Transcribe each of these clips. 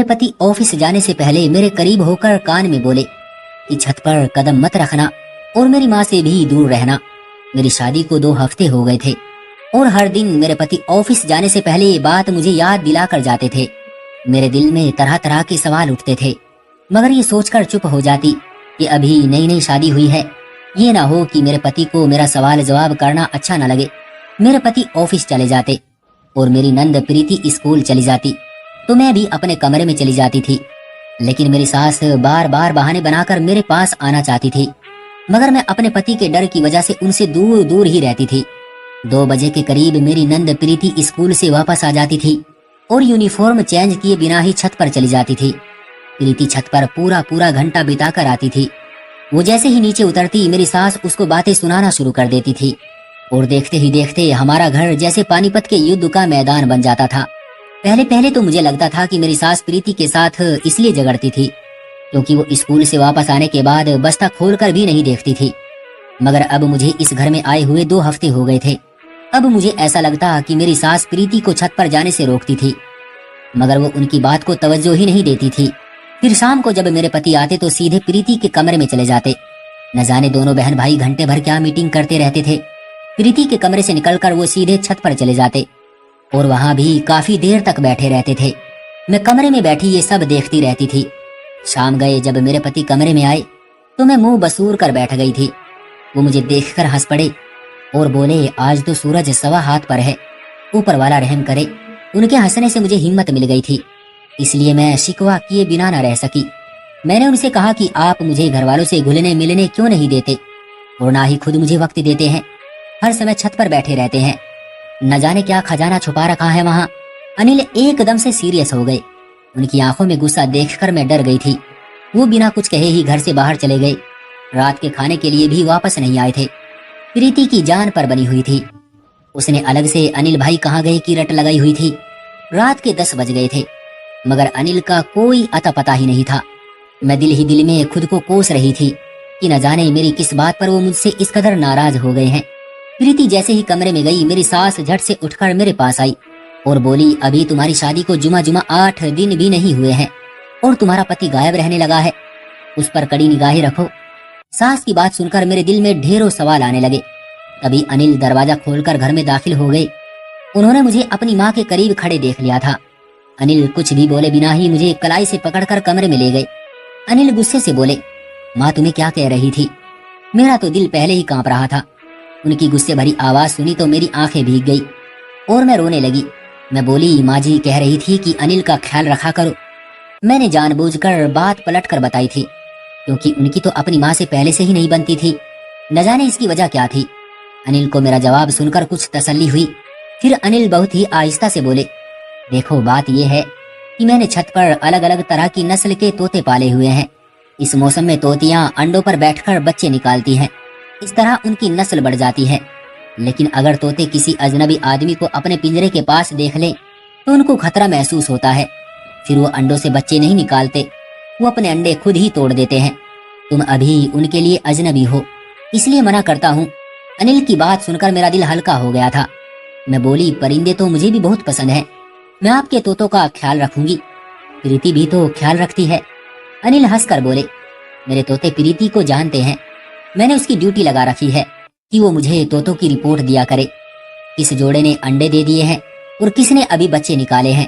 मेरे पति ऑफिस जाने से पहले मेरे करीब होकर कान में बोले कि छत पर कदम मत रखना और मेरी माँ से भी दूर रहना। मेरी शादी को 2 हफ्ते हो गए थे और हर दिन मेरे पति ऑफिस जाने से पहले ये बात मुझे याद दिला कर जाते थे। मेरे दिल में तरह तरह के सवाल उठते थे, मगर ये सोचकर चुप हो जाती कि अभी नई नई शादी हुई है, ये ना हो कि मेरे पति को मेरा सवाल जवाब करना अच्छा न लगे। मेरे पति ऑफिस चले जाते और मेरी नंद प्रीति स्कूल चली जाती तो मैं भी अपने कमरे में चली जाती थी। लेकिन मेरी सास बार बार बहाने बनाकर मेरे पास आना चाहती थी, मगर मैं अपने पति के डर की वजह से उनसे दूर दूर ही रहती थी। 2 बजे के करीब मेरी नंद प्रीति स्कूल से वापस आ जाती थी और यूनिफॉर्म चेंज किए बिना ही छत पर चली जाती थी। प्रीति छत पर पूरा पूरा घंटा बिताकर आती थी। वो जैसे ही नीचे उतरती मेरी सास उसको बातें सुनाना शुरू कर देती थी और देखते ही देखते हमारा घर जैसे पानीपत के युद्ध का मैदान बन जाता था। पहले पहले तो मुझे लगता था कि मेरी सास प्रीति के साथ इसलिए झगड़ती थी क्योंकि वो स्कूल से वापस आने के बाद बस्ता खोलकर भी नहीं देखती थी, मगर अब मुझे इस घर में आए हुए 2 हफ्ते हो गए थे। अब मुझे ऐसा लगता कि मेरी सास प्रीति को छत पर जाने से रोकती थी, मगर वो उनकी बात को तवज्जो ही नहीं देती थी। फिर शाम को जब मेरे पति आते तो सीधे प्रीति के कमरे में चले जाते। न जाने दोनों बहन भाई घंटे भर क्या मीटिंग करते रहते थे। प्रीति के कमरे से निकलकर वो सीधे छत पर चले जाते और वहां भी काफी देर तक बैठे रहते थे। मैं कमरे में बैठी ये सब देखती रहती थी। शाम गए जब मेरे पति कमरे में आए तो मैं मुंह बसूर कर बैठ गई थी। वो मुझे देखकर हंस पड़े और बोले, आज तो सूरज 1.25 हाथ पर है, ऊपर वाला रहम करे। उनके हंसने से मुझे हिम्मत मिल गई थी, इसलिए मैं शिकवा किए बिना न रह सकी। मैंने उनसे कहा कि आप मुझे घर वालों से घुलने मिलने क्यों नहीं देते और ना ही खुद मुझे वक्त देते हैं। हर समय छत पर बैठे रहते हैं, न जाने क्या खजाना छुपा रखा है वहाँ। अनिल एकदम से सीरियस हो गए। उनकी आंखों में गुस्सा देखकर मैं डर गई थी। वो बिना कुछ कहे ही घर से बाहर चले गए। रात के खाने के लिए भी वापस नहीं आए थे। प्रीति की जान पर बनी हुई थी। उसने अलग से अनिल भाई कहाँ गए की रट लगाई हुई थी। रात के 10 बज गए थे, मगर अनिल का कोई अता पता ही नहीं था। मैं दिल ही दिल में खुद को कोस रही थी कि न जाने मेरी किस बात पर वो मुझसे इस कदर नाराज हो गए हैं। प्रीति जैसे ही कमरे में गई मेरी सास झट से उठकर मेरे पास आई और बोली, अभी तुम्हारी शादी को जुमा 8 दिन भी नहीं हुए हैं और तुम्हारा पति गायब रहने लगा है, उस पर कड़ी निगाहें रखो। सास की बात सुनकर मेरे दिल में ढेरों सवाल आने लगे। तभी अनिल दरवाजा खोलकर घर में दाखिल हो गए। उन्होंने मुझे अपनी माँ के करीब खड़े देख लिया था। अनिल कुछ भी बोले बिना ही मुझे कलाई से पकड़कर कमरे में ले गए। अनिल गुस्से से बोले, माँ तुम्हें क्या कह रही थी? मेरा तो दिल पहले ही कांप रहा था। उनकी गुस्से भरी आवाज सुनी तो मेरी आंखें भीग गई और मैं रोने लगी। मैं बोली, माँ जी कह रही थी कि अनिल का ख्याल रखा करो। मैंने जानबूझकर बात पलटकर बताई थी क्योंकि उनकी तो अपनी माँ से पहले से ही नहीं बनती थी। न जाने इसकी वजह क्या थी। अनिल को मेरा जवाब सुनकर कुछ तसल्ली हुई। फिर अनिल बहुत ही आहिस्ता से बोले, देखो बात यह है कि मैंने छत पर अलग अलग तरह की नस्ल के तोते पाले हुए हैं। इस मौसम में तोतियां अंडों पर बैठकर बच्चे निकालती हैं, इस तरह उनकी नस्ल बढ़ जाती है। लेकिन अगर तोते किसी अजनबी आदमी को अपने पिंजरे के पास देख ले तो उनको खतरा महसूस होता है। फिर वो अंडों से बच्चे नहीं निकालते, वो अपने अंडे खुद ही तोड़ देते हैं। तुम अभी उनके लिए अजनबी हो, इसलिए मना करता हूँ। अनिल की बात सुनकर मेरा दिल हल्का हो गया था। मैं बोली, परिंदे तो मुझे भी बहुत पसंद है, मैं आपके तोतों का ख्याल रखूंगी। प्रीति भी तो ख्याल रखती है। अनिल हंसकर बोले, मेरे तोते प्रीति को जानते हैं। मैंने उसकी ड्यूटी लगा रखी है कि वो मुझे तोतों की रिपोर्ट दिया करे, किस जोड़े ने अंडे दे दिए हैं और किसने अभी बच्चे निकाले हैं।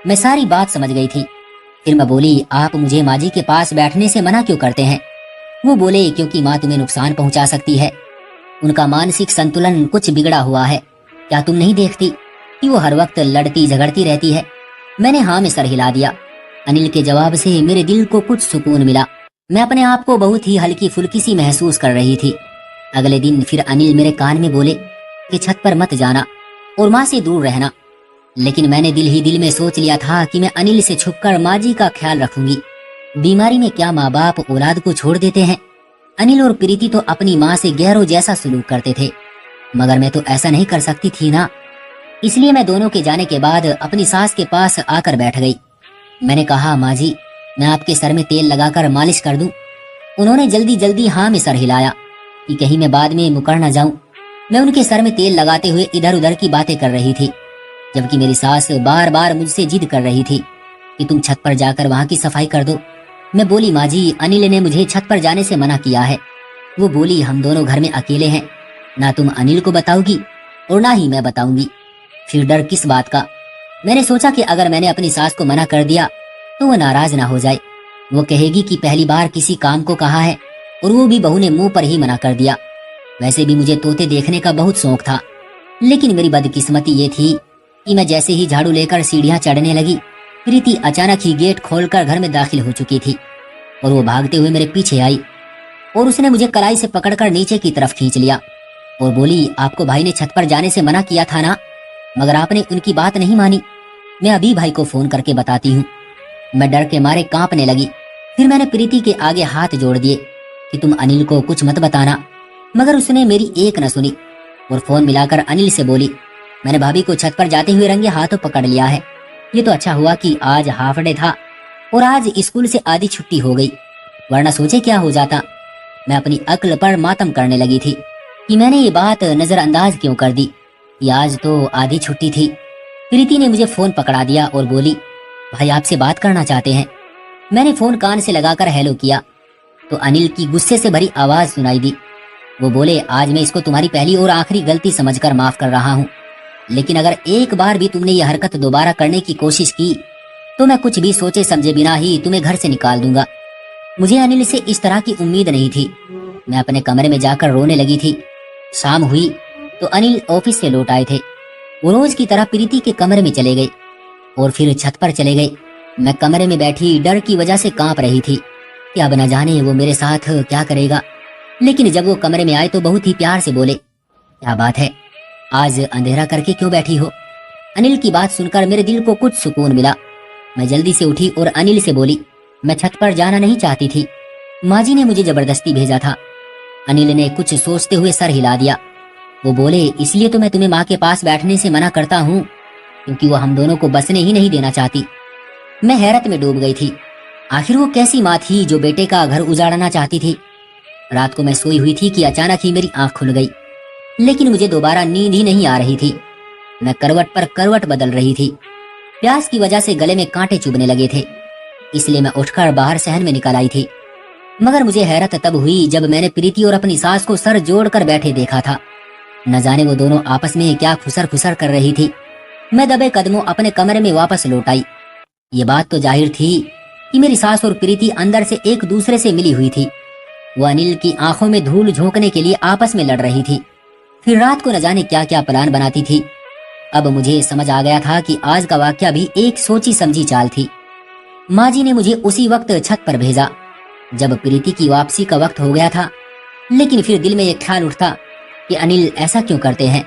मैं सारी बात समझ गई थी। फिर मैं बोली, आप मुझे माँ जी के पास बैठने से मना क्यों करते हैं? वो बोले, क्योंकि माँ तुम्हें नुकसान पहुंचा सकती है। उनका मानसिक संतुलन कुछ बिगड़ा हुआ है। क्या तुम नहीं देखती कि वो हर वक्त लड़ती झगड़ती रहती है? मैंने हाँ में सर हिला दिया। अनिल के जवाब से मेरे दिल को कुछ सुकून मिला। मैं अपने आप को बहुत ही हल्की फुल्की सी महसूस कर रही थी। अगले दिन फिर अनिल मेरे कान में बोले कि छत पर मत जाना और माँ से दूर रहना। लेकिन मैंने दिल ही दिल में सोच लिया था कि मैं अनिल से छुपकर माँ जी का ख्याल रखूंगी। बीमारी में क्या माँ बाप औलाद को छोड़ देते हैं? अनिल और प्रीति तो अपनी माँ से गैरों जैसा सलूक करते थे, मगर मैं तो ऐसा नहीं कर सकती थी ना। इसलिए मैं दोनों के जाने के बाद अपनी सास के पास आकर बैठ गई। मैंने कहा, माँ जी मैं आपके सर में तेल लगाकर मालिश कर दूं? उन्होंने जल्दी जल्दी हाँ में सर हिलाया कि कहीं मैं बाद में मुकर न जाऊं। मैं उनके सर में तेल लगाते हुए इधर उधर की बातें कर रही थी, जबकि मेरी सास बार बार मुझसे जिद कर रही थी कि तुम छत पर जाकर वहां की सफाई कर दो। मैं बोली, माँ जी, अनिल ने मुझे छत पर जाने से मना किया है। वो बोली, हम दोनों घर में अकेले हैं, ना तुम अनिल को बताओगी और ना ही मैं बताऊंगी, फिर डर किस बात का। मैंने सोचा कि अगर मैंने अपनी सास को मना कर दिया तो वो नाराज ना हो जाए। वो कहेगी कि पहली बार किसी काम को कहा है और वो भी बहू ने मुंह पर ही मना कर दिया। वैसे भी मुझे तोते देखने का बहुत शौक था, लेकिन मेरी बदकिस्मती ये थी कि मैं जैसे ही झाड़ू लेकर सीढ़ियां चढ़ने लगी, प्रीति अचानक ही गेट खोलकर घर में दाखिल हो चुकी थी और वो भागते हुए मेरे पीछे आई और उसने मुझे कलाई से पकड़कर नीचे की तरफ खींच लिया और बोली, आपको भाई ने छत पर जाने से मना किया था ना, मगर आपने उनकी बात नहीं मानी। मैं अभी भाई को फोन करके बताती हूँ। मैं डर के मारे कांपने लगी। फिर मैंने प्रीति के आगे हाथ जोड़ दिए कि तुम अनिल को कुछ मत बताना, मगर उसने मेरी एक न सुनी और फोन मिलाकर अनिल से बोली, मैंने भाभी को छत पर जाते हुए रंगे हाथों पकड़ लिया है। ये तो अच्छा हुआ कि आज हाफ डे था और आज स्कूल से आधी छुट्टी हो गई, वरना सोचे क्या हो जाता। मैं अपनी अक्ल पर मातम करने लगी थी कि मैंने ये बात नजरअंदाज क्यों कर दी कि आज तो आधी छुट्टी थी। प्रीति ने मुझे फोन पकड़ा दिया और बोली, भाई आपसे बात करना चाहते हैं। मैंने फोन कान से लगाकर हेलो किया तो अनिल की गुस्से से भरी आवाज सुनाई दी। वो बोले, आज मैं इसको तुम्हारी पहली और आखिरी गलती समझकर माफ कर रहा हूँ, लेकिन अगर एक बार भी तुमने ये हरकत दोबारा करने की कोशिश की तो मैं कुछ भी सोचे समझे बिना ही तुम्हें घर से निकाल दूंगा। मुझे अनिल से इस तरह की उम्मीद नहीं थी। मैं अपने कमरे में जाकर रोने लगी थी। शाम हुई तो अनिल ऑफिस से लौट आए थे। वो रोज की तरह प्रीति के कमरे में चले गए और फिर छत पर चले गए। मैं कमरे में बैठी डर की वजह से कांप रही थी कि अब न जाने वो मेरे साथ क्या करेगा। लेकिन जब वो कमरे में आए तो बहुत ही प्यार से बोले, क्या बात है, आज अंधेरा करके क्यों बैठी हो? अनिल की बात सुनकर मेरे दिल को कुछ सुकून मिला। मैं जल्दी से उठी और अनिल से बोली, मैं छत पर जाना नहीं चाहती थी, माँ जी ने मुझे जबरदस्ती भेजा था। अनिल ने कुछ सोचते हुए सर हिला दिया। वो बोले, इसलिए तो मैं तुम्हें माँ के पास बैठने से मना करता हूँ, क्योंकि वो हम दोनों को बसने ही नहीं देना चाहती। मैं हैरत में डूब गई थी। आखिर वो कैसी माँ थी जो बेटे का घर उजाड़ना चाहती थी। रात को मैं सोई हुई थी कि अचानक ही मेरी आंख खुल गई, लेकिन मुझे दोबारा नींद ही नहीं आ रही थी। मैं करवट पर करवट बदल रही थी। प्यास की वजह से गले में कांटे चुभने लगे थे, इसलिए मैं उठकर बाहर सहन में निकल आई थी। मगर मुझे हैरत तब हुई जब मैंने प्रीति और अपनी सास को सर जोड़कर बैठे देखा था। न जाने वो दोनों आपस में क्या खुसर खुसर कर रही थी। मैं दबे कदमों अपने कमरे में वापस लौट आई। ये बात तो जाहिर थी कि मेरी सास और प्रीति अंदर से एक दूसरे से मिली हुई थी। वो अनिल की आंखों में धूल झोंकने के लिए आपस में लड़ रही थी, फिर रात को न जाने क्या क्या प्लान बनाती थी। अब मुझे समझ आ गया था कि आज का वाकया भी एक सोची समझी चाल थी। माँ जी ने मुझे उसी वक्त छत पर भेजा जब प्रीति की वापसी का वक्त हो गया था। लेकिन फिर दिल में एक ख्याल उठता कि अनिल ऐसा क्यों करते हैं?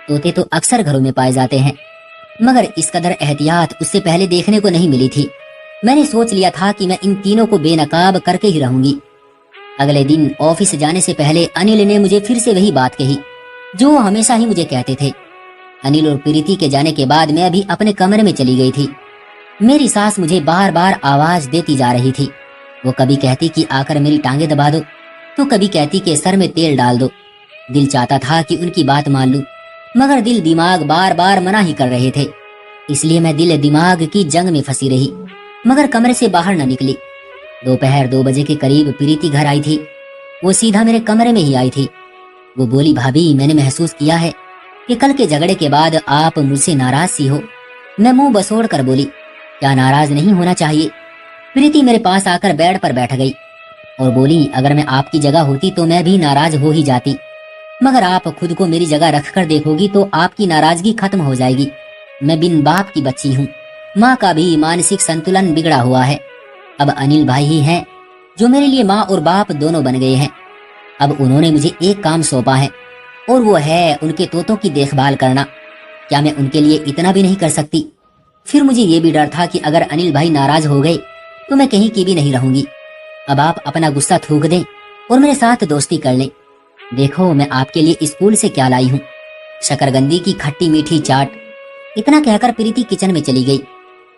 तोते तो अक्सर घरों में पाए जाते हैं, मगर इस कदर एहतियात उससे पहले देखने को नहीं मिली थी। मैंने सोच लिया था कि मैं इन तीनों को बेनकाब करके ही रहूंगी। अगले दिन ऑफिस जाने से पहले अनिल ने मुझे फिर से वही बात कही जो वो हमेशा ही मुझे कहते थे। अनिल और प्रीति के जाने के बाद मैं अभी अपने कमरे में चली गई थी। मेरी सास मुझे बार बार आवाज देती जा रही थी। वो कभी कहती कि आकर मेरी टांगे दबा दो, तो कभी कहती कि सर में तेल डाल दो। दिल चाहता था कि उनकी बात मान लूं, मगर दिल दिमाग बार बार मना ही कर रहे थे। इसलिए मैं दिल दिमाग की जंग में फंसी रही, मगर कमरे से बाहर न निकली। दोपहर 2 बजे के करीब प्रीति घर आई थी। वो सीधा मेरे कमरे में ही आई थी। वो बोली, भाभी, मैंने महसूस किया है कि कल के झगड़े के बाद आप मुझसे नाराज सी हो। मैं मुंह बसोड़ कर बोली, क्या नाराज नहीं होना चाहिए? प्रीति मेरे पास आकर बेड पर बैठ गई और बोली, अगर मैं आपकी जगह होती तो मैं भी नाराज हो ही जाती, मगर आप खुद को मेरी जगह रखकर देखोगी तो आपकी नाराजगी खत्म हो जाएगी। मैं बिन बाप की बच्ची हूँ, माँ का भी मानसिक संतुलन बिगड़ा हुआ है। अब अनिल भाई ही हैं जो मेरे लिए माँ और बाप दोनों बन गए हैं। अब उन्होंने मुझे एक काम सौंपा है और वो है उनके तोतों की देखभाल करना। क्या मैं उनके लिए इतना भी नहीं कर सकती? फिर मुझे ये भी डर था कि अगर अनिल भाई नाराज हो गए तो मैं कहीं की भी नहीं रहूंगी। अब आप अपना गुस्सा थूक दें और मेरे साथ दोस्ती कर लें। देखो, मैं आपके लिए स्कूल से क्या लाई हूँ, शकरगंदी की खट्टी मीठी चाट। इतना कहकर प्रीति किचन में चली गई।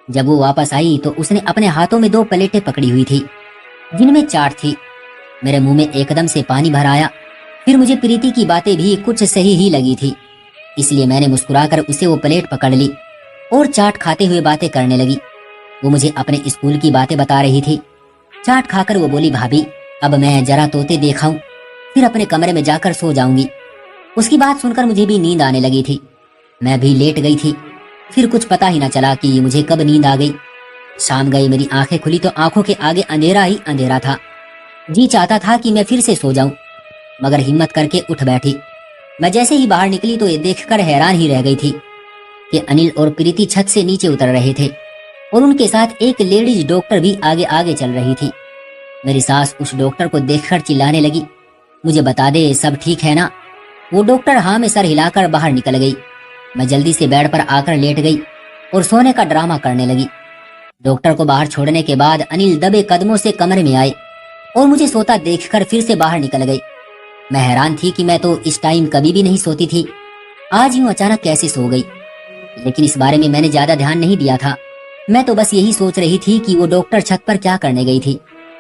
जब वो वापस आई तो उसने अपने हाथों में 2 प्लेटें पकड़ी हुई थी जिनमें चाट थी। मेरे मुंह में एकदम से पानी भर आया। फिर मुझे प्रीति की बातें भी कुछ सही ही लगी थी, इसलिए मैंने मुस्कुराकर उसे वो प्लेट पकड़ ली और चाट खाते हुए बातें करने लगी। वो मुझे अपने स्कूल की बातें बता रही थी। चाट खाकर वो बोली, भाभी अब मैं जरा तोते देखाऊं, फिर अपने कमरे में जाकर सो जाऊंगी। उसकी बात सुनकर मुझे भी नींद आने लगी थी। मैं भी लेट गई थी। फिर कुछ पता ही ना चला कि मुझे कब नींद आ गई। शाम गई, मेरी आंखें खुली तो आंखों के आगे अंधेरा ही अंधेरा था। जी चाहता था कि मैं फिर से सो जाऊं, मगर हिम्मत करके उठ बैठी। मैं जैसे ही बाहर निकली तो ये देखकर हैरान ही रह गई थी कि अनिल और प्रीति छत से नीचे उतर रहे थे और उनके साथ एक लेडीज डॉक्टर भी आगे आगे चल रही थी। मेरी सास उस डॉक्टर को देखकर चिल्लाने लगी, मुझे बता दे सब ठीक है ना। वो डॉक्टर हाँ में सर हिलाकर बाहर निकल गई। मैं जल्दी से बेड पर आकर लेट गई और सोने का ड्रामा करने लगी। डॉक्टर को बाहर छोड़ने के बाद अनिल दबे कदमों से कमरे में आए और मुझे सोता देखकर फिर से बाहर निकल गई। मैं हैरान थी कि मैं तो इस टाइम कभी भी नहीं सोती थी, आज यूं अचानक कैसे सो गई। लेकिन इस बारे में मैंने ज्यादा ध्यान नहीं दिया था। मैं तो बस यही सोच रही थी कि वो डॉक्टर छत पर क्या करने गई थी।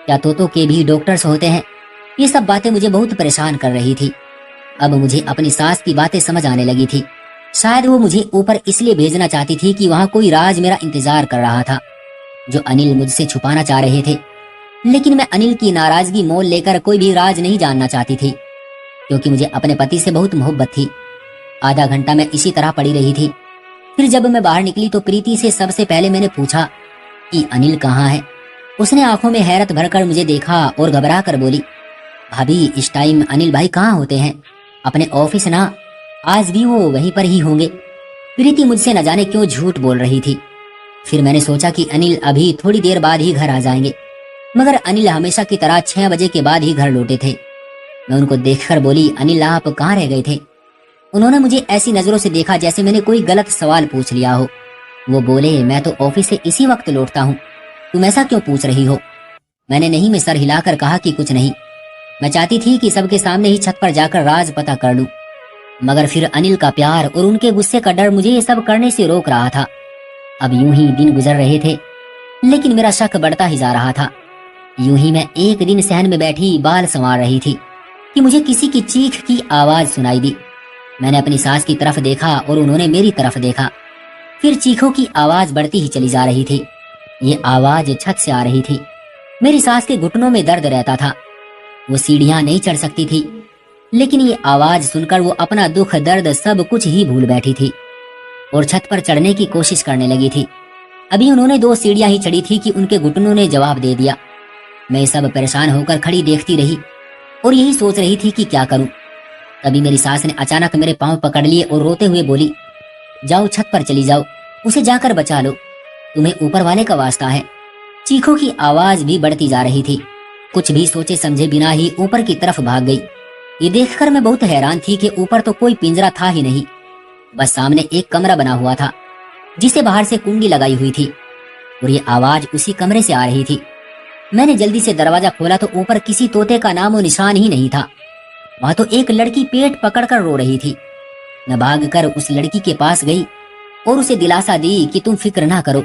क्या तोतों के भी डॉक्टर्स होते हैं? ये सब बातें मुझे बहुत परेशान कर रही थी। अब मुझे अपनी सास की बातें समझ आने लगी थी। शायद वो मुझे ऊपर इसलिए भेजना चाहती थी कि वहाँ कोई राज मेरा इंतजार कर रहा था जो अनिल मुझसे छुपाना चाह रहे थे। लेकिन मैं अनिल की नाराजगी मोल लेकर कोई भी राज नहीं जानना चाहती थी, क्योंकि मुझे अपने पति से बहुत मोहब्बत थी। आधा घंटा मैं इसी तरह पड़ी रही थी। फिर जब मैं बाहर निकली तो प्रीति से सबसे पहले मैंने पूछा कि अनिल कहाँ है। उसने आंखों में हैरत भरकर मुझे देखा और घबरा कर बोली, भाभी इस टाइम अनिल भाई कहाँ होते हैं? अपने ऑफिस ना, आज भी वो वहीं पर ही होंगे। प्रीति मुझसे न जाने क्यों झूठ बोल रही थी। फिर मैंने सोचा कि अनिल अभी थोड़ी देर बाद ही घर आ जाएंगे, मगर अनिल हमेशा की तरह 6 बजे के बाद ही घर लौटे थे। मैं उनको देखकर बोली, अनिल आप कहाँ रह गए थे? उन्होंने मुझे ऐसी नजरों से देखा जैसे मैंने कोई गलत सवाल पूछ लिया हो। वो बोले, मैं तो ऑफिस से इसी वक्त लौटता हूँ, तुम ऐसा क्यों पूछ रही हो? मैंने नहीं में सर हिलाकर कहा कि कुछ नहीं। मैं चाहती थी कि सबके सामने ही छत पर जाकर राज पता कर लूं, मगर फिर अनिल का प्यार और उनके गुस्से का डर मुझे ये सब करने से रोक रहा था। अब यूं ही दिन गुजर रहे थे, लेकिन मेरा शक बढ़ता ही जा रहा था। यूं ही मैं एक दिन सहन में बैठी बाल संवार रही थी कि मुझे किसी की चीख की आवाज सुनाई दी। मैंने अपनी सास की तरफ देखा और उन्होंने मेरी तरफ देखा। फिर चीखों की आवाज बढ़ती ही चली जा रही थी। ये आवाज छत से आ रही थी। मेरी सास के घुटनों में दर्द रहता था। वो सीढ़ियां नहीं चढ़ सकती थी, लेकिन ये आवाज सुनकर वो अपना दुख दर्द सब कुछ ही भूल बैठी थी और छत पर चढ़ने की कोशिश करने लगी थी। अभी उन्होंने 2 सीढ़ियां ही चढ़ी थी कि उनके घुटनों ने जवाब दे दिया। मैं सब परेशान होकर खड़ी देखती रही और यही सोच रही थी कि क्या करूं। तभी मेरी सास ने अचानक मेरे पांव पकड़ लिए और रोते हुए बोली, जाओ छत पर चली जाओ, उसे जाकर बचा लो, तुम्हें ऊपर वाले का वास्ता है। चीखों की आवाज भी बढ़ती जा रही थी। कुछ भी सोचे समझे बिना ही ऊपर की तरफ भाग गई। ये देखकर मैं बहुत हैरान थी कि ऊपर तो कोई पिंजरा था ही नहीं, बस सामने एक कमरा बना हुआ था जिसे बाहर से कुंडी लगाई हुई थी और ये आवाज उसी कमरे से आ रही थी। मैंने जल्दी से दरवाजा खोला तो ऊपर किसी तोते का नामो निशान ही नहीं था। वहां तो एक लड़की पेट पकड़कर रो रही थी। मैं भागकर उस लड़की के पास गई और उसे दिलासा दी कि तुम फिक्र ना करो,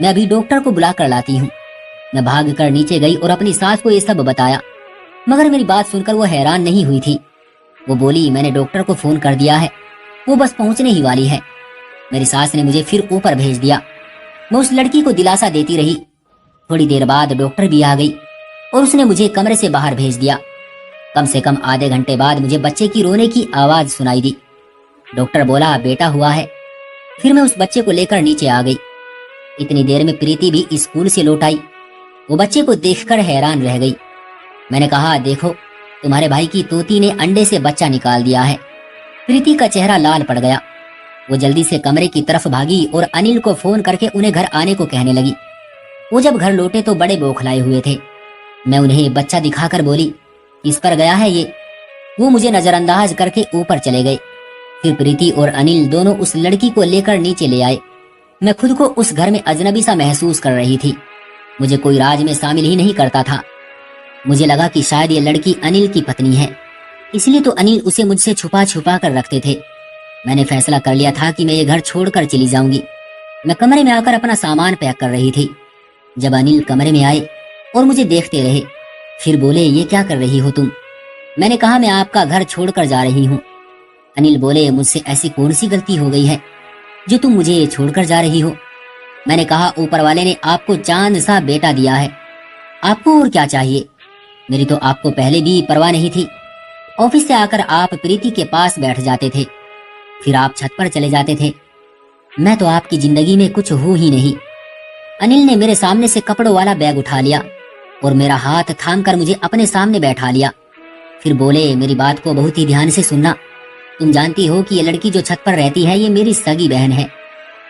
मैं अभी डॉक्टर को बुला कर लाती हूँ। मैं भागकर नीचे गई और अपनी सास को ये सब बताया, मगर मेरी बात सुनकर वो हैरान नहीं हुई थी। वो बोली, मैंने डॉक्टर को फोन कर दिया है, वो बस पहुंचने ही वाली है। मेरी सास ने मुझे फिर ऊपर भेज दिया। मैं उस लड़की को दिलासा देती रही। थोड़ी देर बाद डॉक्टर भी आ गई और उसने मुझे कमरे से बाहर भेज दिया। कम से कम आधे घंटे बाद मुझे बच्चे की रोने की आवाज सुनाई दी। डॉक्टर बोला, बेटा हुआ है। फिर मैं उस बच्चे को लेकर नीचे आ गई। इतनी देर में प्रीति भी स्कूल से लौट आई। वो बच्चे को देखकर हैरान रह गई। मैंने कहा, देखो तुम्हारे भाई की तोती ने अंडे से बच्चा निकाल दिया है। प्रीति का चेहरा लाल पड़ गया। वो जल्दी से कमरे की तरफ भागी और अनिल को फोन करके उन्हें घर आने को कहने लगी। वो जब घर लौटे तो बड़े बौखलाए हुए थे। मैं उन्हें बच्चा दिखाकर बोली, इस पर गया है ये। वो मुझे नजरअंदाज करके ऊपर चले गए। फिर प्रीति और अनिल दोनों उस लड़की को लेकर नीचे ले आए। मैं खुद को उस घर में अजनबी सा महसूस कर रही थी। मुझे कोई राज में शामिल ही नहीं करता था। मुझे लगा कि शायद ये लड़की अनिल की पत्नी है, इसलिए तो अनिल उसे मुझसे छुपा छुपा कर रखते थे। मैंने फैसला कर लिया था कि मैं ये घर छोड़कर चली जाऊंगी। मैं कमरे में आकर अपना सामान पैक कर रही थी जब अनिल कमरे में आए और मुझे देखते रहे। फिर बोले, ये क्या कर रही हो तुम? मैंने कहा, मैं आपका घर छोड़कर जा रही हूँ। अनिल बोले, मुझसे ऐसी कौन सी गलती हो गई है जो तुम मुझे छोड़कर जा रही हो? मैंने कहा, ऊपर वाले ने आपको चांद सा बेटा दिया है, आपको और क्या चाहिए? मेरी तो आपको पहले भी परवाह नहीं थी। ऑफिस से आकर आप प्रीति के पास बैठ जाते थे, फिर आप छत पर चले जाते थे। मैं तो आपकी जिंदगी में कुछ हूं ही नहीं। अनिल ने मेरे सामने से कपड़ों वाला बैग उठा लिया और मेरा हाथ थामकर मुझे अपने सामने बैठा लिया। फिर बोले, मेरी बात को बहुत ही ध्यान से सुनना। तुम जानती हो कि ये लड़की जो छत पर रहती है, ये मेरी सगी बहन है।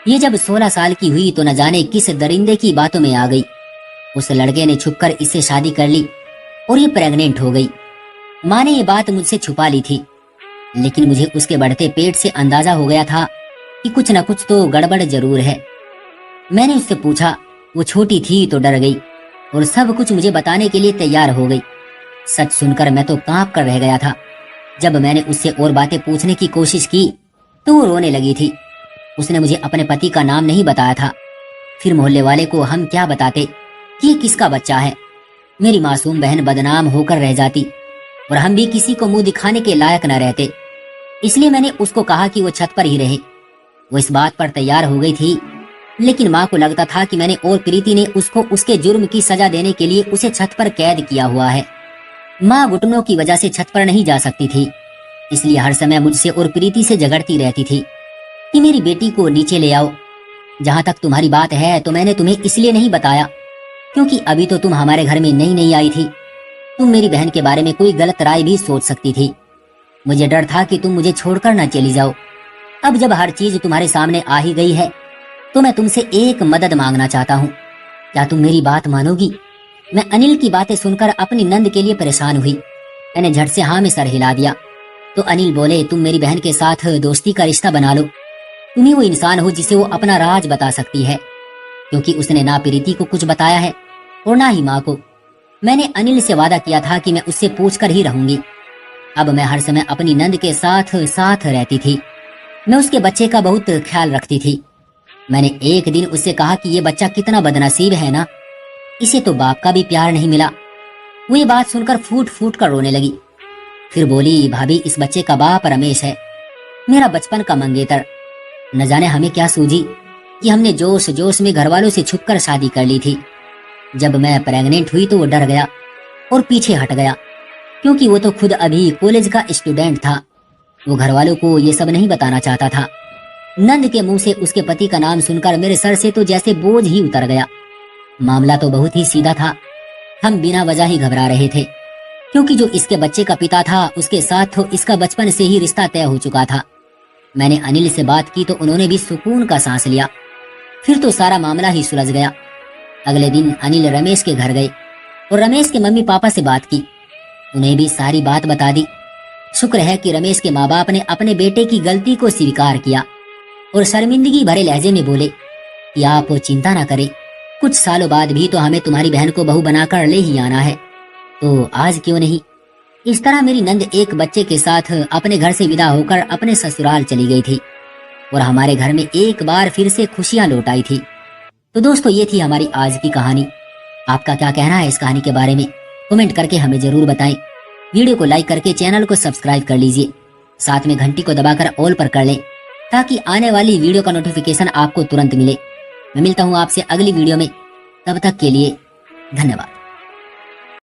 ये जब 16 साल की हुई तो न जाने किस दरिंदे की बातों में आ गई। उस लड़के ने छुपकर इससे शादी कर ली और ये प्रेग्नेंट हो गई। माँ ने ये बात मुझसे छुपा ली थी, लेकिन मुझे उसके बढ़ते पेट से अंदाजा हो गया था कि कुछ न कुछ तो गड़बड़ जरूर है। मैंने उससे पूछा, वो छोटी थी तो डर गई और सब कुछ मुझे बताने के लिए तैयार हो गई। सच सुनकर मैं तो कांप कर रह गया था। जब मैंने उससे और बातें पूछने की कोशिश की तो वो रोने लगी थी। उसने मुझे अपने पति का नाम नहीं बताया था। फिर मोहल्ले वाले को हम क्या बताते कि ये किसका बच्चा है? मेरी मासूम बहन बदनाम होकर रह जाती और हम भी किसी को मुंह दिखाने के लायक न रहते। इसलिए मैंने उसको कहा कि वो छत पर ही रहे। वो इस बात पर तैयार हो गई थी, लेकिन माँ को लगता था कि मैंने और प्रीति ने उसको उसके जुर्म की सजा देने के लिए उसे छत पर कैद किया हुआ है। माँ घुटनों की वजह से छत पर नहीं जा सकती थी, इसलिए हर समय मुझसे और प्रीति से झगड़ती रहती थी कि मेरी बेटी को नीचे ले आओ। जहाँ तक तुम्हारी बात है तो मैंने तुम्हें इसलिए नहीं बताया क्योंकि अभी तो तुम हमारे घर में नई नई आई थी। तुम मेरी बहन के बारे में कोई गलत राय भी सोच सकती थी। मुझे डर था कि तुम मुझे छोड़कर न चली जाओ। अब जब हर चीज तुम्हारे सामने आ ही गई है तो मैं तुमसे एक मदद मांगना चाहता हूँ। क्या तुम मेरी बात मानोगी? मैं अनिल की बातें सुनकर अपनी नंद के लिए परेशान हुई। मैंने झट से हाँ में सर हिला दिया तो अनिल बोले, तुम मेरी बहन के साथ दोस्ती का रिश्ता बना लो। तुम ही वो इंसान हो जिसे वो अपना राज बता सकती है, क्योंकि उसने ना प्रीति को कुछ बताया है और ना ही माँ को। मैंने अनिल से वादा किया था कि मैं उससे पूछकर ही रहूंगी। अब मैं हर समय अपनी नंद के साथ साथ रहती थी। मैं उसके बच्चे का बहुत ख्याल रखती थी। मैंने एक दिन उससे कहा कि ये बच्चा कितना बदनसीब है ना, इसे तो बाप का भी प्यार नहीं मिला। वो ये बात सुनकर फूट फूट कर रोने लगी। फिर बोली, भाभी, इस बच्चे का बाप रमेश है, मेरा बचपन का मंगेतर। न जाने हमें क्या सूझी कि हमने जोश जोश में घर वालों से छुपकर शादी कर ली थी। जब मैं प्रेग्नेंट हुई तो वो डर गया और पीछे हट गया, क्योंकि वो तो खुद अभी कॉलेज का स्टूडेंट था। वो घर वालों को ये सब नहीं बताना चाहता था। नंद के मुंह से उसके पति का नाम सुनकर मेरे सर से तो जैसे बोझ ही उतर गया। मामला तो बहुत ही सीधा था। हम बिना वजह ही घबरा रहे थे, क्योंकि जो इसके बच्चे का पिता था उसके साथ तो इसका बचपन से ही रिश्ता तय हो चुका था। मैंने अनिल से बात की तो उन्होंने भी सुकून का सांस लिया। फिर तो सारा मामला ही सुलझ गया। अगले दिन अनिल रमेश के घर गए और रमेश के मम्मी पापा से बात की। उन्हें भी सारी बात बता दी। शुक्र है कि रमेश के माँ बाप ने अपने बेटे की गलती को स्वीकार किया और शर्मिंदगी भरे लहजे में बोले कि आप चिंता ना करें, कुछ सालों बाद भी तो हमें तुम्हारी बहन को बहू बनाकर ले ही आना है, तो आज क्यों नहीं। इस तरह मेरी नंद एक बच्चे के साथ अपने घर से विदा होकर अपने ससुराल चली गई थी और हमारे घर में एक बार फिर से खुशियां लौट आई थी। तो दोस्तों, ये थी हमारी आज की कहानी। आपका क्या कहना है इस कहानी के बारे में? कमेंट करके हमें जरूर बताएं। वीडियो को लाइक करके चैनल को सब्सक्राइब कर लीजिए, साथ में घंटी को दबाकर ऑल पर कर लें ताकि आने वाली वीडियो का नोटिफिकेशन आपको तुरंत मिले। मैं मिलता हूँ आपसे अगली वीडियो में, तब तक के लिए धन्यवाद।